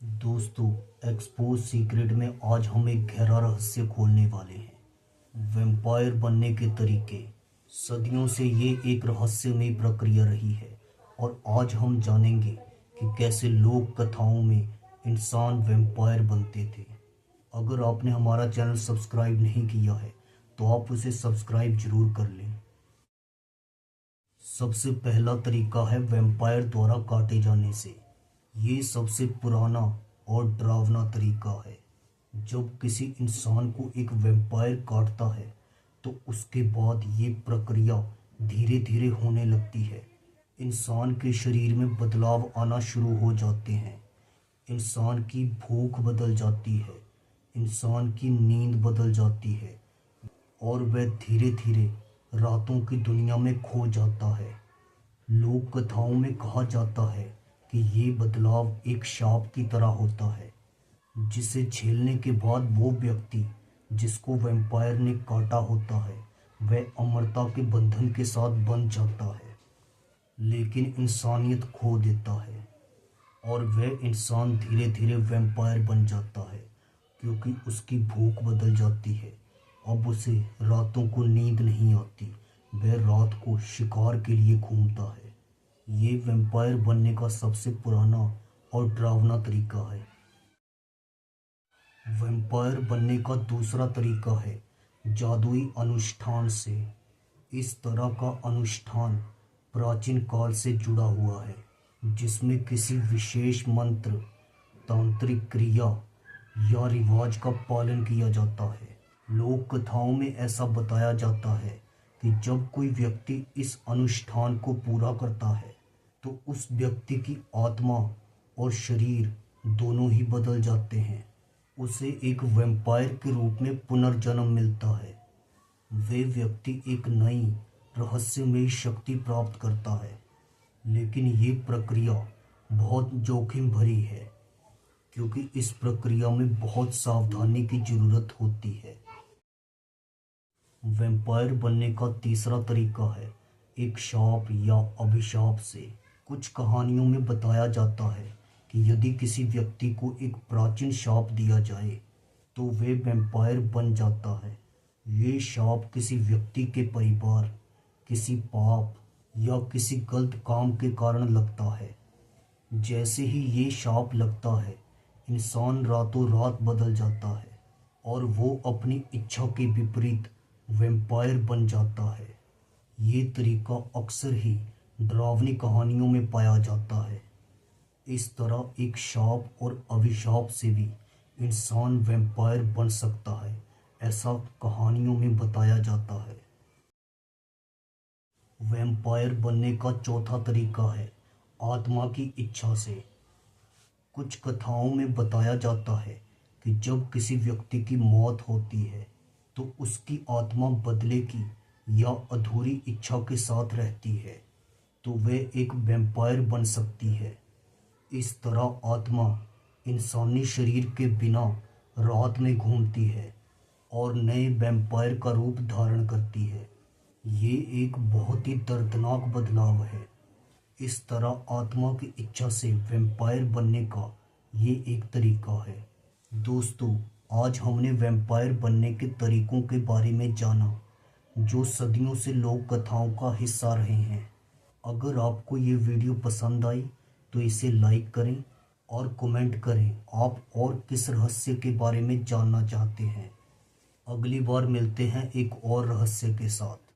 दोस्तों, expose secret में आज हम एक गहरा रहस्य खोलने वाले हैं। वैम्पायर बनने के तरीके। सदियों से ये एक रहस्यमय प्रक्रिया रही है और आज हम जानेंगे कि कैसे लोक कथाओं में इंसान वैम्पायर बनते थे। अगर आपने हमारा चैनल सब्सक्राइब नहीं किया है तो आप उसे सब्सक्राइब जरूर कर लें। सबसे पहला तरीका है वैम्पायर द्वारा काटे जाने से। ये सबसे पुराना और डरावना तरीका है। जब किसी इंसान को एक वैम्पायर काटता है तो उसके बाद ये प्रक्रिया धीरे धीरे होने लगती है। इंसान के शरीर में बदलाव आना शुरू हो जाते हैं। इंसान की भूख बदल जाती है, इंसान की नींद बदल जाती है और वह धीरे धीरे रातों की दुनिया में खो जाता है। लोक कथाओं में कहा जाता है कि ये बदलाव एक शाप की तरह होता है, जिसे झेलने के बाद वो व्यक्ति जिसको वैम्पायर ने काटा होता है वह अमरता के बंधन के साथ बंध जाता है, लेकिन इंसानियत खो देता है और वह इंसान धीरे धीरे वैम्पायर बन जाता है क्योंकि उसकी भूख बदल जाती है। अब उसे रातों को नींद नहीं आती, वह रात को शिकार के लिए घूमता है। ये वैम्पायर बनने का सबसे पुराना और डरावना तरीका है। वैम्पायर बनने का दूसरा तरीका है जादुई अनुष्ठान से। इस तरह का अनुष्ठान प्राचीन काल से जुड़ा हुआ है, जिसमें किसी विशेष मंत्र, तांत्रिक क्रिया या रिवाज का पालन किया जाता है। लोक कथाओं में ऐसा बताया जाता है कि जब कोई व्यक्ति इस अनुष्ठान को पूरा करता है तो उस व्यक्ति की आत्मा और शरीर दोनों ही बदल जाते हैं। उसे एक वैम्पायर के रूप में पुनर्जन्म मिलता है। वे व्यक्ति एक नई रहस्यमयी शक्ति प्राप्त करता है, लेकिन ये प्रक्रिया बहुत जोखिम भरी है क्योंकि इस प्रक्रिया में बहुत सावधानी की जरूरत होती है। वैम्पायर बनने का तीसरा तरीका है एक शाप या अभिशाप से। कुछ कहानियों में बताया जाता है कि यदि किसी व्यक्ति को एक प्राचीन शाप दिया जाए तो वे वैम्पायर बन जाता है। ये शाप किसी व्यक्ति के परिवार, किसी पाप या किसी गलत काम के कारण लगता है। जैसे ही ये शाप लगता है, इंसान रातों रात बदल जाता है और वो अपनी इच्छा के विपरीत वैम्पायर बन जाता है। ये तरीका अक्सर ही डरावनी कहानियों में पाया जाता है। इस तरह एक शाप और अभिशाप से भी इंसान वैम्पायर बन सकता है, ऐसा कहानियों में बताया जाता है। वैम्पायर बनने का चौथा तरीका है आत्मा की इच्छा से। कुछ कथाओं में बताया जाता है कि जब किसी व्यक्ति की मौत होती है तो उसकी आत्मा बदले की या अधूरी इच्छा के साथ रहती है, तो वह एक वैम्पायर बन सकती है। इस तरह आत्मा इंसानी शरीर के बिना रात में घूमती है और नए वैम्पायर का रूप धारण करती है। ये एक बहुत ही दर्दनाक बदलाव है। इस तरह आत्मा की इच्छा से वैम्पायर बनने का ये एक तरीका है। दोस्तों, आज हमने वैम्पायर बनने के तरीकों के बारे में जाना जो सदियों से लोक कथाओं का हिस्सा रहे हैं। अगर आपको ये वीडियो पसंद आई तो इसे लाइक करें और कमेंट करें आप और किस रहस्य के बारे में जानना चाहते हैं। अगली बार मिलते हैं एक और रहस्य के साथ।